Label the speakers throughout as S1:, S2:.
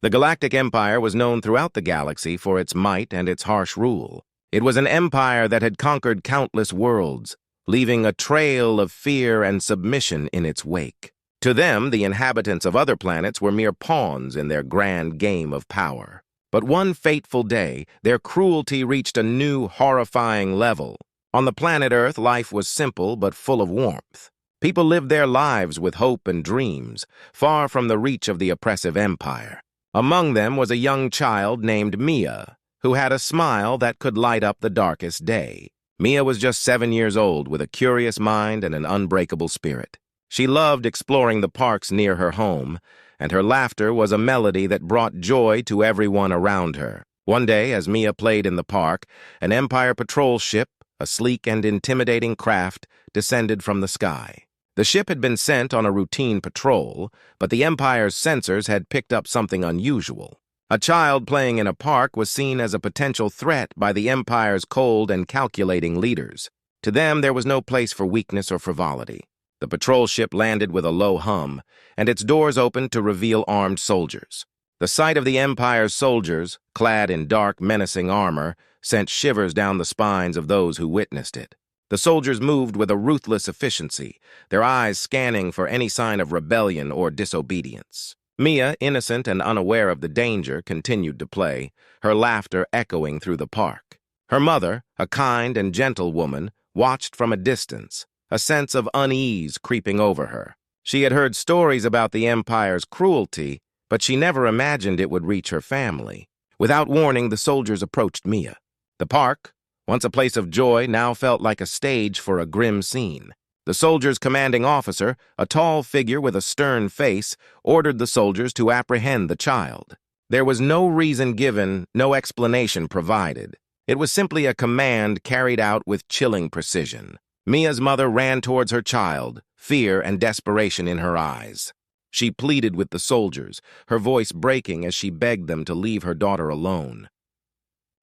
S1: The Galactic Empire was known throughout the galaxy for its might and its harsh rule. It was an empire that had conquered countless worlds, leaving a trail of fear and submission in its wake. To them, the inhabitants of other planets were mere pawns in their grand game of power. But one fateful day, their cruelty reached a new, horrifying level. On the planet Earth, life was simple but full of warmth. People lived their lives with hope and dreams, far from the reach of the oppressive empire. Among them was a young child named Mia, who had a smile that could light up the darkest day. Mia was just 7 years old, with a curious mind and an unbreakable spirit. She loved exploring the parks near her home, and her laughter was a melody that brought joy to everyone around her. One day, as Mia played in the park, an Empire patrol ship, a sleek and intimidating craft, descended from the sky. The ship had been sent on a routine patrol, but the Empire's sensors had picked up something unusual. A child playing in a park was seen as a potential threat by the Empire's cold and calculating leaders. To them, there was no place for weakness or frivolity. The patrol ship landed with a low hum, and its doors opened to reveal armed soldiers. The sight of the Empire's soldiers, clad in dark, menacing armor, sent shivers down the spines of those who witnessed it. The soldiers moved with a ruthless efficiency, their eyes scanning for any sign of rebellion or disobedience. Mia, innocent and unaware of the danger, continued to play, her laughter echoing through the park. Her mother, a kind and gentle woman, watched from a distance, a sense of unease creeping over her. She had heard stories about the Empire's cruelty, but she never imagined it would reach her family. Without warning, the soldiers approached Mia. The park, once a place of joy, now felt like a stage for a grim scene. The soldiers' commanding officer, a tall figure with a stern face, ordered the soldiers to apprehend the child. There was no reason given, no explanation provided. It was simply a command carried out with chilling precision. Mia's mother ran towards her child, fear and desperation in her eyes. She pleaded with the soldiers, her voice breaking as she begged them to leave her daughter alone.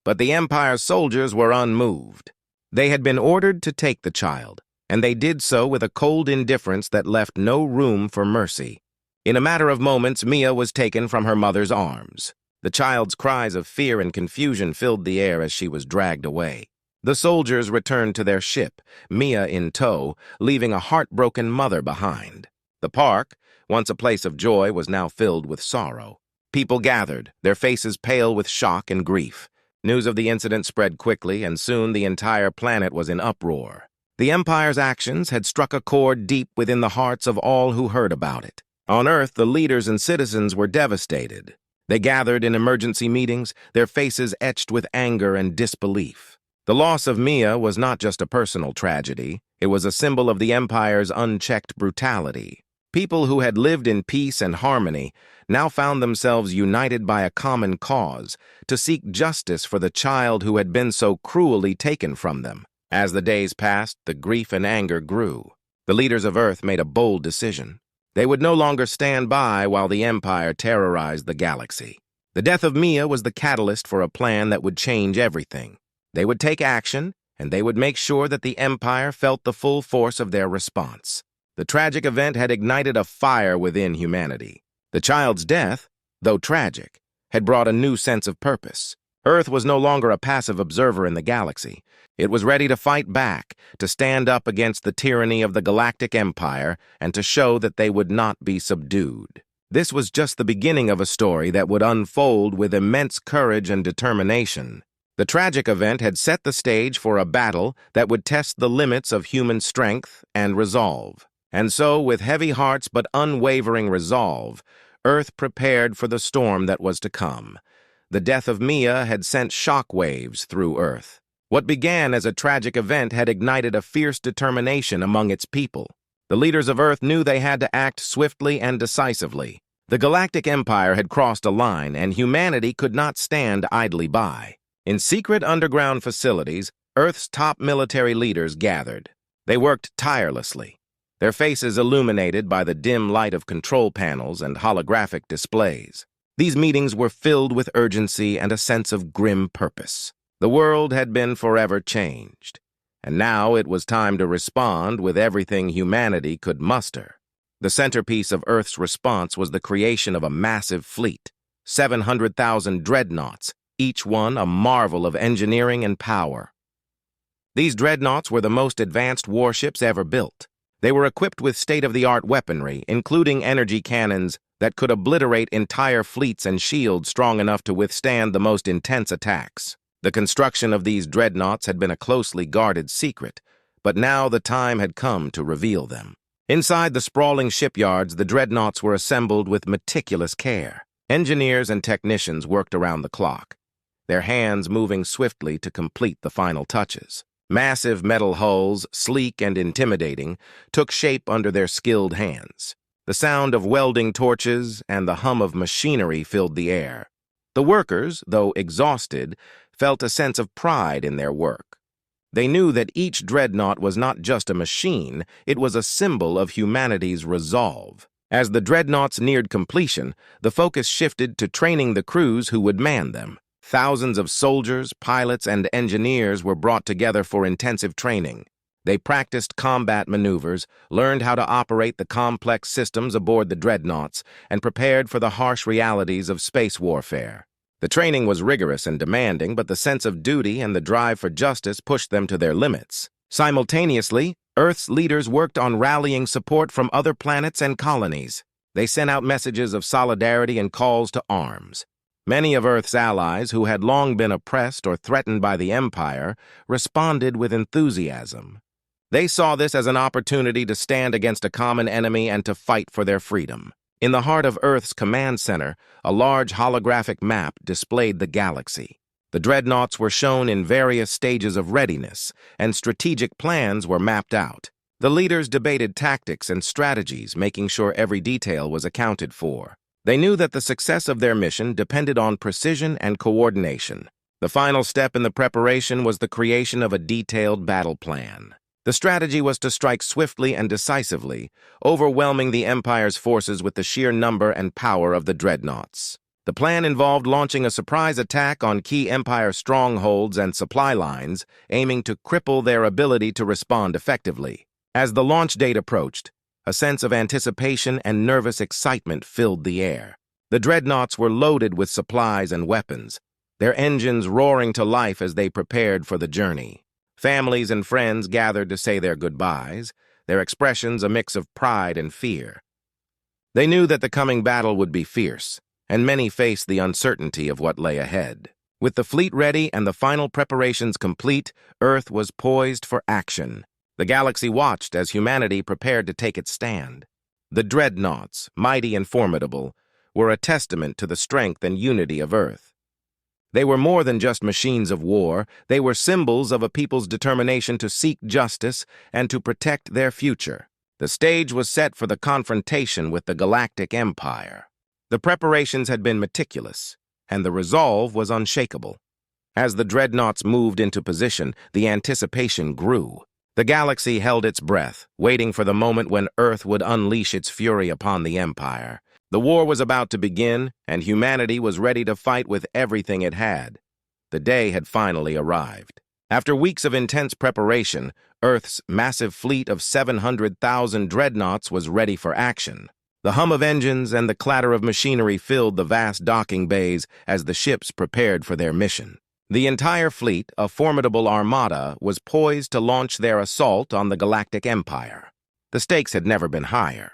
S1: But the Empire's soldiers were unmoved. They had been ordered to take the child, and they did so with a cold indifference that left no room for mercy. In a matter of moments, Mia was taken from her mother's arms. The child's cries of fear and confusion filled the air as she was dragged away. The soldiers returned to their ship, Mia in tow, leaving a heartbroken mother behind. The park, once a place of joy, was now filled with sorrow. People gathered, their faces pale with shock and grief. News of the incident spread quickly, and soon the entire planet was in uproar. The Empire's actions had struck a chord deep within the hearts of all who heard about it. On Earth, the leaders and citizens were devastated. They gathered in emergency meetings, their faces etched with anger and disbelief. The loss of Mia was not just a personal tragedy. It was a symbol of the Empire's unchecked brutality. People who had lived in peace and harmony now found themselves united by a common cause, to seek justice for the child who had been so cruelly taken from them. As the days passed, the grief and anger grew. The leaders of Earth made a bold decision. They would no longer stand by while the Empire terrorized the galaxy. The death of Mia was the catalyst for a plan that would change everything. They would take action, and they would make sure that the Empire felt the full force of their response. The tragic event had ignited a fire within humanity. The child's death, though tragic, had brought a new sense of purpose. Earth was no longer a passive observer in the galaxy. It was ready to fight back, to stand up against the tyranny of the Galactic Empire, and to show that they would not be subdued. This was just the beginning of a story that would unfold with immense courage and determination. The tragic event had set the stage for a battle that would test the limits of human strength and resolve. And so, with heavy hearts but unwavering resolve, Earth prepared for the storm that was to come. The death of Mia had sent shock waves through Earth. What began as a tragic event had ignited a fierce determination among its people. The leaders of Earth knew they had to act swiftly and decisively. The Galactic Empire had crossed a line, and humanity could not stand idly by. In secret underground facilities, Earth's top military leaders gathered. They worked tirelessly, their faces illuminated by the dim light of control panels and holographic displays. These meetings were filled with urgency and a sense of grim purpose. The world had been forever changed, and now it was time to respond with everything humanity could muster. The centerpiece of Earth's response was the creation of a massive fleet. 700,000 dreadnoughts, each one a marvel of engineering and power. These dreadnoughts were the most advanced warships ever built. They were equipped with state-of-the-art weaponry, including energy cannons that could obliterate entire fleets and shields strong enough to withstand the most intense attacks. The construction of these dreadnoughts had been a closely guarded secret, but now the time had come to reveal them. Inside the sprawling shipyards, the dreadnoughts were assembled with meticulous care. Engineers and technicians worked around the clock, their hands moving swiftly to complete the final touches. Massive metal hulls, sleek and intimidating, took shape under their skilled hands. The sound of welding torches and the hum of machinery filled the air. The workers, though exhausted, felt a sense of pride in their work. They knew that each dreadnought was not just a machine, it was a symbol of humanity's resolve. As the dreadnoughts neared completion, the focus shifted to training the crews who would man them. Thousands of soldiers, pilots, and engineers were brought together for intensive training. They practiced combat maneuvers, learned how to operate the complex systems aboard the dreadnoughts, and prepared for the harsh realities of space warfare. The training was rigorous and demanding, but the sense of duty and the drive for justice pushed them to their limits. Simultaneously, Earth's leaders worked on rallying support from other planets and colonies. They sent out messages of solidarity and calls to arms. Many of Earth's allies, who had long been oppressed or threatened by the Empire, responded with enthusiasm. They saw this as an opportunity to stand against a common enemy and to fight for their freedom. In the heart of Earth's command center, a large holographic map displayed the galaxy. The dreadnoughts were shown in various stages of readiness, and strategic plans were mapped out. The leaders debated tactics and strategies, making sure every detail was accounted for. They knew that the success of their mission depended on precision and coordination. The final step in the preparation was the creation of a detailed battle plan. The strategy was to strike swiftly and decisively, overwhelming the Empire's forces with the sheer number and power of the dreadnoughts. The plan involved launching a surprise attack on key Empire strongholds and supply lines, aiming to cripple their ability to respond effectively. As the launch date approached, a sense of anticipation and nervous excitement filled the air. The dreadnoughts were loaded with supplies and weapons, their engines roaring to life as they prepared for the journey. Families and friends gathered to say their goodbyes, their expressions a mix of pride and fear. They knew that the coming battle would be fierce, and many faced the uncertainty of what lay ahead. With the fleet ready and the final preparations complete, Earth was poised for action. The galaxy watched as humanity prepared to take its stand. The dreadnoughts, mighty and formidable, were a testament to the strength and unity of Earth. They were more than just machines of war. They were symbols of a people's determination to seek justice and to protect their future. The stage was set for the confrontation with the Galactic Empire. The preparations had been meticulous, and the resolve was unshakable. As the dreadnoughts moved into position, the anticipation grew. The galaxy held its breath, waiting for the moment when Earth would unleash its fury upon the Empire. The war was about to begin, and humanity was ready to fight with everything it had. The day had finally arrived. After weeks of intense preparation, Earth's massive fleet of 700,000 dreadnoughts was ready for action. The hum of engines and the clatter of machinery filled the vast docking bays as the ships prepared for their mission. The entire fleet, a formidable armada, was poised to launch their assault on the Galactic Empire. The stakes had never been higher.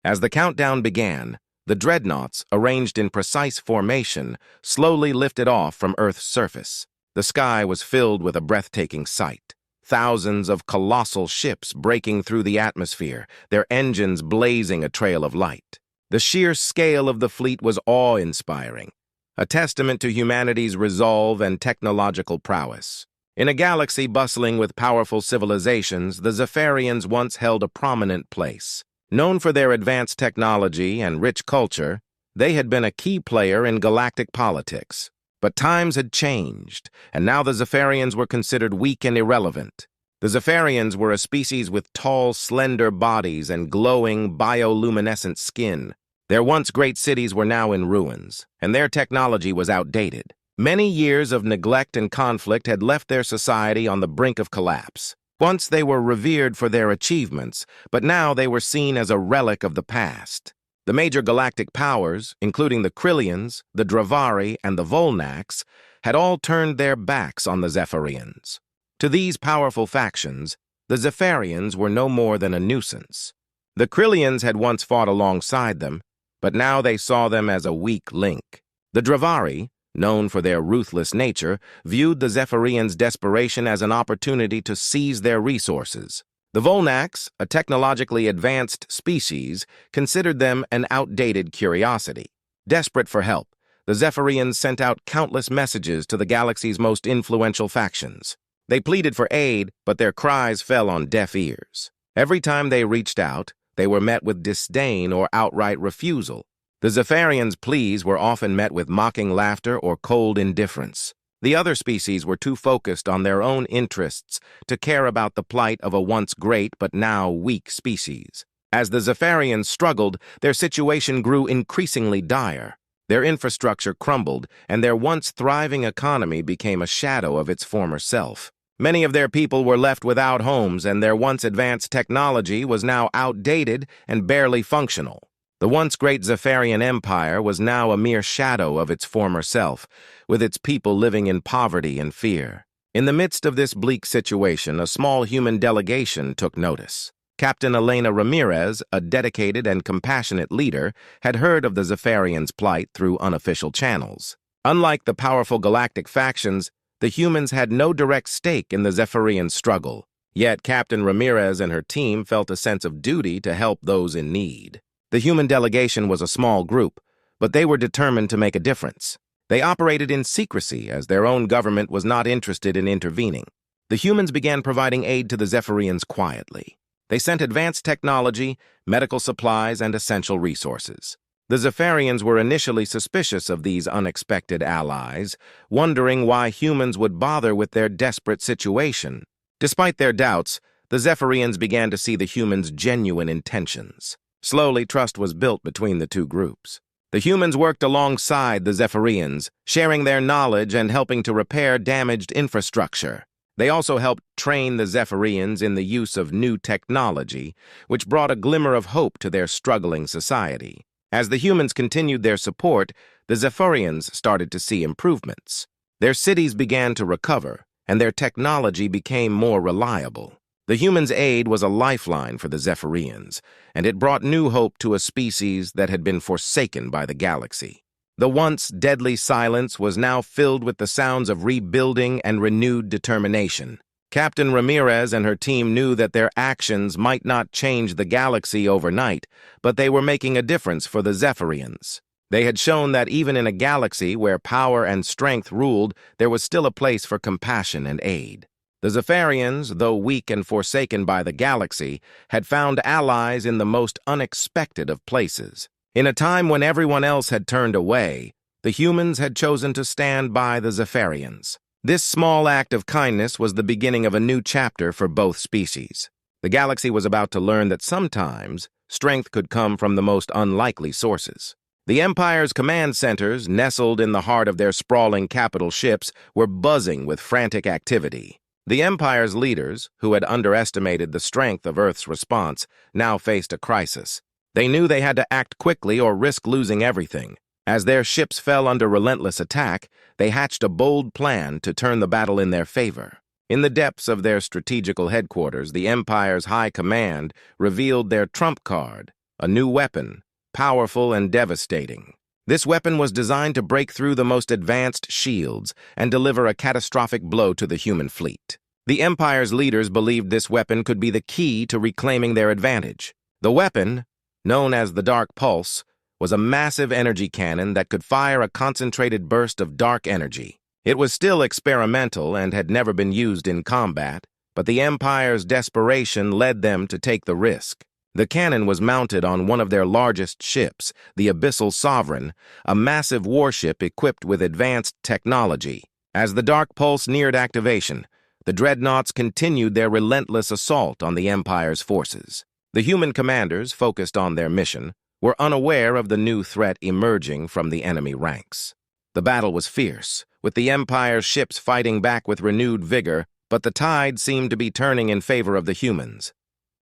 S1: As the countdown began, the dreadnoughts, arranged in precise formation, slowly lifted off from Earth's surface. The sky was filled with a breathtaking sight. Thousands of colossal ships breaking through the atmosphere, their engines blazing a trail of light. The sheer scale of the fleet was awe-inspiring, a testament to humanity's resolve and technological prowess. In a galaxy bustling with powerful civilizations, the Zephyrians once held a prominent place. Known for their advanced technology and rich culture, they had been a key player in galactic politics. But times had changed, and now the Zephyrians were considered weak and irrelevant. The Zephyrians were a species with tall, slender bodies and glowing, bioluminescent skin. Their once great cities were now in ruins, and their technology was outdated. Many years of neglect and conflict had left their society on the brink of collapse. Once they were revered for their achievements, but now they were seen as a relic of the past. The major galactic powers, including the Krillians, the Dravari, and the Volnax, had all turned their backs on the Zephyrians. To these powerful factions, the Zephyrians were no more than a nuisance. The Krillians had once fought alongside them, but now they saw them as a weak link. The Dravari, known for their ruthless nature, viewed the Zephyrians' desperation as an opportunity to seize their resources. The Volnax, a technologically advanced species, considered them an outdated curiosity. Desperate for help, the Zephyrians sent out countless messages to the galaxy's most influential factions. They pleaded for aid, but their cries fell on deaf ears. Every time they reached out, they were met with disdain or outright refusal. The Zephyrians' pleas were often met with mocking laughter or cold indifference. The other species were too focused on their own interests to care about the plight of a once great but now weak species. As the Zephyrians struggled, their situation grew increasingly dire. Their infrastructure crumbled, and their once thriving economy became a shadow of its former self. Many of their people were left without homes, and their once advanced technology was now outdated and barely functional. The once great Zephyrian Empire was now a mere shadow of its former self, with its people living in poverty and fear. In the midst of this bleak situation, a small human delegation took notice. Captain Elena Ramirez, a dedicated and compassionate leader, had heard of the Zephyrians' plight through unofficial channels. Unlike the powerful galactic factions, the humans had no direct stake in the Zephyrian struggle. Yet Captain Ramirez and her team felt a sense of duty to help those in need. The human delegation was a small group, but they were determined to make a difference. They operated in secrecy as their own government was not interested in intervening. The humans began providing aid to the Zephyrians quietly. They sent advanced technology, medical supplies, and essential resources. The Zephyrians were initially suspicious of these unexpected allies, wondering why humans would bother with their desperate situation. Despite their doubts, the Zephyrians began to see the humans' genuine intentions. Slowly, trust was built between the two groups. The humans worked alongside the Zephyrians, sharing their knowledge and helping to repair damaged infrastructure. They also helped train the Zephyrians in the use of new technology, which brought a glimmer of hope to their struggling society. As the humans continued their support, the Zephyrians started to see improvements. Their cities began to recover, and their technology became more reliable. The humans' aid was a lifeline for the Zephyrians, and it brought new hope to a species that had been forsaken by the galaxy. The once deadly silence was now filled with the sounds of rebuilding and renewed determination. Captain Ramirez and her team knew that their actions might not change the galaxy overnight, but they were making a difference for the Zephyrians. They had shown that even in a galaxy where power and strength ruled, there was still a place for compassion and aid. The Zephyrians, though weak and forsaken by the galaxy, had found allies in the most unexpected of places. In a time when everyone else had turned away, the humans had chosen to stand by the Zephyrians. This small act of kindness was the beginning of a new chapter for both species. The galaxy was about to learn that sometimes strength could come from the most unlikely sources. The Empire's command centers, nestled in the heart of their sprawling capital ships, were buzzing with frantic activity. The Empire's leaders, who had underestimated the strength of Earth's response, now faced a crisis. They knew they had to act quickly or risk losing everything. As their ships fell under relentless attack, they hatched a bold plan to turn the battle in their favor. In the depths of their strategical headquarters, the Empire's high command revealed their trump card, a new weapon, powerful and devastating. This weapon was designed to break through the most advanced shields and deliver a catastrophic blow to the human fleet. The Empire's leaders believed this weapon could be the key to reclaiming their advantage. The weapon, known as the Dark Pulse, was a massive energy cannon that could fire a concentrated burst of dark energy. It was still experimental and had never been used in combat, but the Empire's desperation led them to take the risk. The cannon was mounted on one of their largest ships, the Abyssal Sovereign, a massive warship equipped with advanced technology. As the Dark Pulse neared activation, the Dreadnoughts continued their relentless assault on the Empire's forces. The human commanders, focused on their mission, were unaware of the new threat emerging from the enemy ranks. The battle was fierce, with the Empire's ships fighting back with renewed vigor, but the tide seemed to be turning in favor of the humans.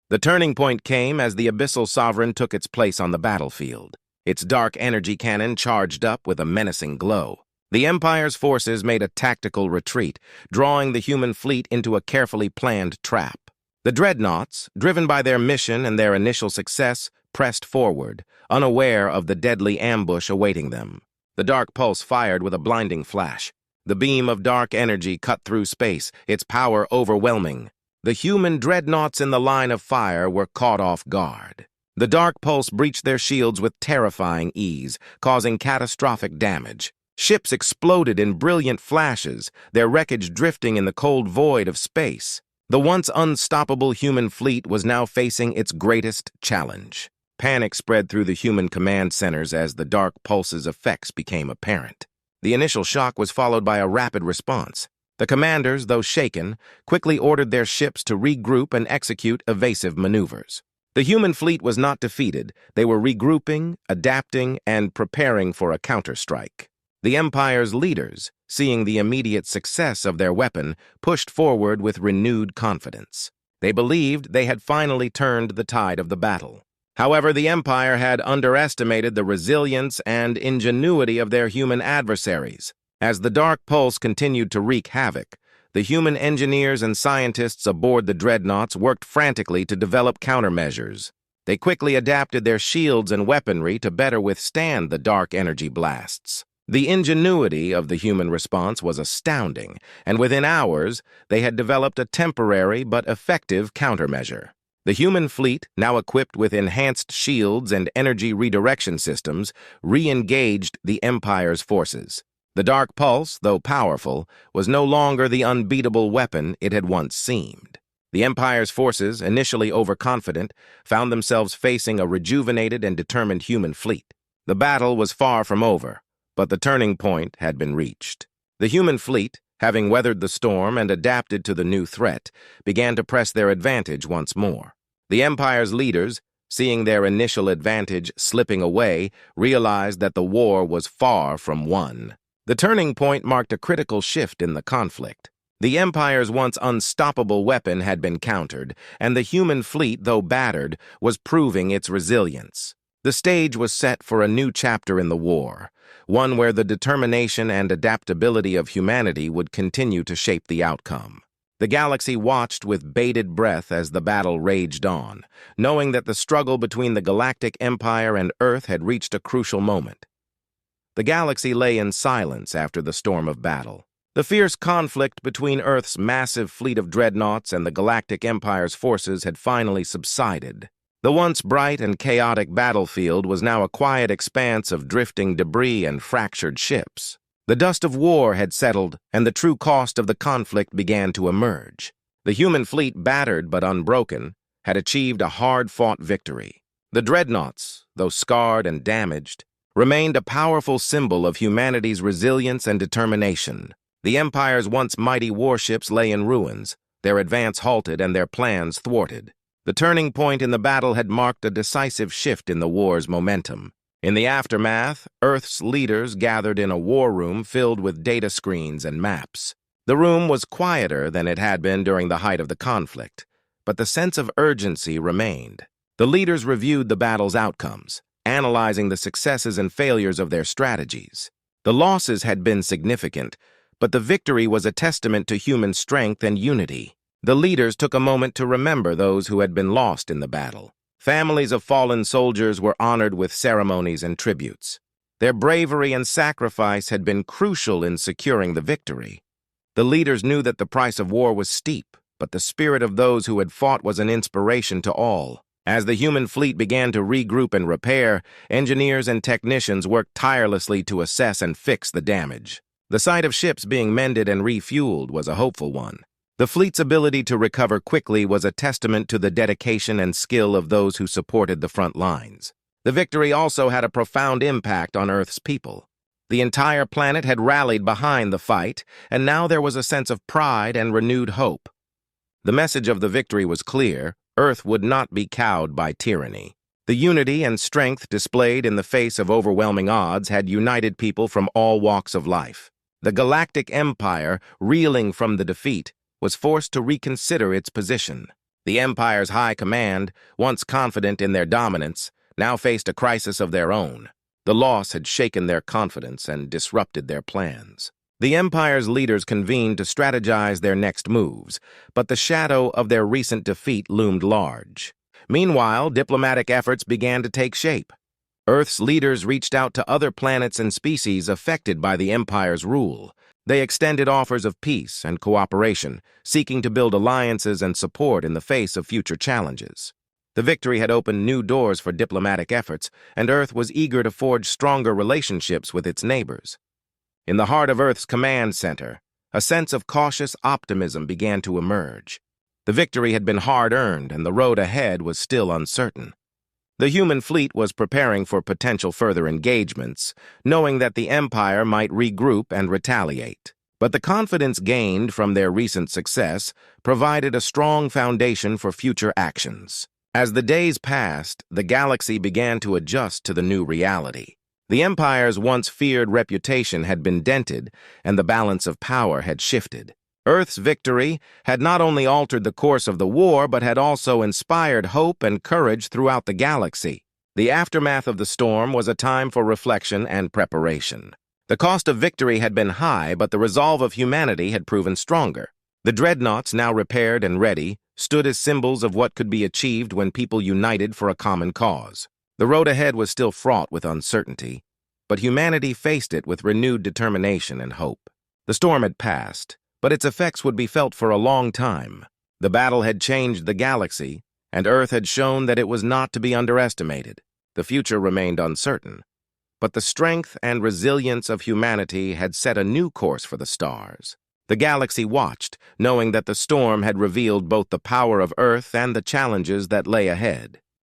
S1: The turning point came as the Abyssal Sovereign took its place on the battlefield. Its dark energy cannon charged up with a menacing glow. The Empire's forces made a tactical retreat, drawing the human fleet into a carefully planned trap. The Dreadnoughts, driven by their mission and their initial success, pressed forward, unaware of the deadly ambush awaiting them. The dark pulse fired with a blinding flash. The beam of dark energy cut through space, its power overwhelming. The human Dreadnoughts in the line of fire were caught off guard. The dark pulse breached their shields with terrifying ease, causing catastrophic damage. Ships exploded in brilliant flashes, their wreckage drifting in the cold void of space. The once unstoppable human fleet was now facing its greatest challenge. Panic spread through the human command centers as the dark pulse's effects became apparent. The initial shock was followed by a rapid response. The commanders, though shaken, quickly ordered their ships to regroup and execute evasive maneuvers. The human fleet was not defeated. They were regrouping, adapting, and preparing for a counterstrike. The Empire's leaders, seeing the immediate success of their weapon, pushed forward with renewed confidence. They believed they had finally turned the tide of the battle. However, the Empire had underestimated the resilience and ingenuity of their human adversaries. As the dark pulse continued to wreak havoc, the human engineers and scientists aboard the Dreadnoughts worked frantically to develop countermeasures. They quickly adapted their shields and weaponry to better withstand the dark energy blasts. The ingenuity of the human response was astounding, and within hours, they had developed a temporary but effective countermeasure. The human fleet, now equipped with enhanced shields and energy redirection systems, re-engaged the Empire's forces. The dark pulse, though powerful, was no longer the unbeatable weapon it had once seemed. The Empire's forces, initially overconfident, found themselves facing a rejuvenated and determined human fleet. The battle was far from over, but the turning point had been reached. The human fleet, having weathered the storm and adapted to the new threat, began to press their advantage once more. The Empire's leaders, seeing their initial advantage slipping away, realized that the war was far from won. The turning point marked a critical shift in the conflict. The Empire's once unstoppable weapon had been countered, and the human fleet, though battered, was proving its resilience. The stage was set for a new chapter in the war, one where the determination and adaptability of humanity would continue to shape the outcome. The galaxy watched with bated breath as the battle raged on, knowing that the struggle between the Galactic Empire and Earth had reached a crucial moment. The galaxy lay in silence after the storm of battle. The fierce conflict between Earth's massive fleet of dreadnoughts and the Galactic Empire's forces had finally subsided. The once bright and chaotic battlefield was now a quiet expanse of drifting debris and fractured ships. The dust of war had settled, and the true cost of the conflict began to emerge. The human fleet, battered but unbroken, had achieved a hard-fought victory. The dreadnoughts, though scarred and damaged, remained a powerful symbol of humanity's resilience and determination. The Empire's once mighty warships lay in ruins, their advance halted and their plans thwarted. The turning point in the battle had marked a decisive shift in the war's momentum. In the aftermath, Earth's leaders gathered in a war room filled with data screens and maps. The room was quieter than it had been during the height of the conflict, but the sense of urgency remained. The leaders reviewed the battle's outcomes, analyzing the successes and failures of their strategies. The losses had been significant, but the victory was a testament to human strength and unity. The leaders took a moment to remember those who had been lost in the battle. Families of fallen soldiers were honored with ceremonies and tributes. Their bravery and sacrifice had been crucial in securing the victory. The leaders knew that the price of war was steep, but the spirit of those who had fought was an inspiration to all. As the human fleet began to regroup and repair, engineers and technicians worked tirelessly to assess and fix the damage. The sight of ships being mended and refueled was a hopeful one. The fleet's ability to recover quickly was a testament to the dedication and skill of those who supported the front lines. The victory also had a profound impact on Earth's people. The entire planet had rallied behind the fight, and now there was a sense of pride and renewed hope. The message of the victory was clear: Earth would not be cowed by tyranny. The unity and strength displayed in the face of overwhelming odds had united people from all walks of life. The Galactic Empire, reeling from the defeat, was forced to reconsider its position. The Empire's high command, once confident in their dominance, now faced a crisis of their own. The loss had shaken their confidence and disrupted their plans. The Empire's leaders convened to strategize their next moves, but the shadow of their recent defeat loomed large. Meanwhile, diplomatic efforts began to take shape. Earth's leaders reached out to other planets and species affected by the Empire's rule. They extended offers of peace and cooperation, seeking to build alliances and support in the face of future challenges. The victory had opened new doors for diplomatic efforts, and Earth was eager to forge stronger relationships with its neighbors. In the heart of Earth's command center, a sense of cautious optimism began to emerge. The victory had been hard-earned, and the road ahead was still uncertain. The human fleet was preparing for potential further engagements, knowing that the Empire might regroup and retaliate. But the confidence gained from their recent success provided a strong foundation for future actions. As the days passed, the galaxy began to adjust to the new reality. The Empire's once feared reputation had been dented, and the balance of power had shifted. Earth's victory had not only altered the course of the war, but had also inspired hope and courage throughout the galaxy. The aftermath of the storm was a time for reflection and preparation. The cost of victory had been high, but the resolve of humanity had proven stronger. The Dreadnoughts, now repaired and ready, stood as symbols of what could be achieved when people united for a common cause. The road ahead was still fraught with uncertainty, but humanity faced it with renewed determination and hope. The storm had passed, but its effects would be felt for a long time. The battle had changed the galaxy, and Earth had shown that it was not to be underestimated. The future remained uncertain, but the strength and resilience of humanity had set a new course for the stars. The galaxy watched, knowing that the storm had revealed both the power of Earth and the challenges that lay ahead.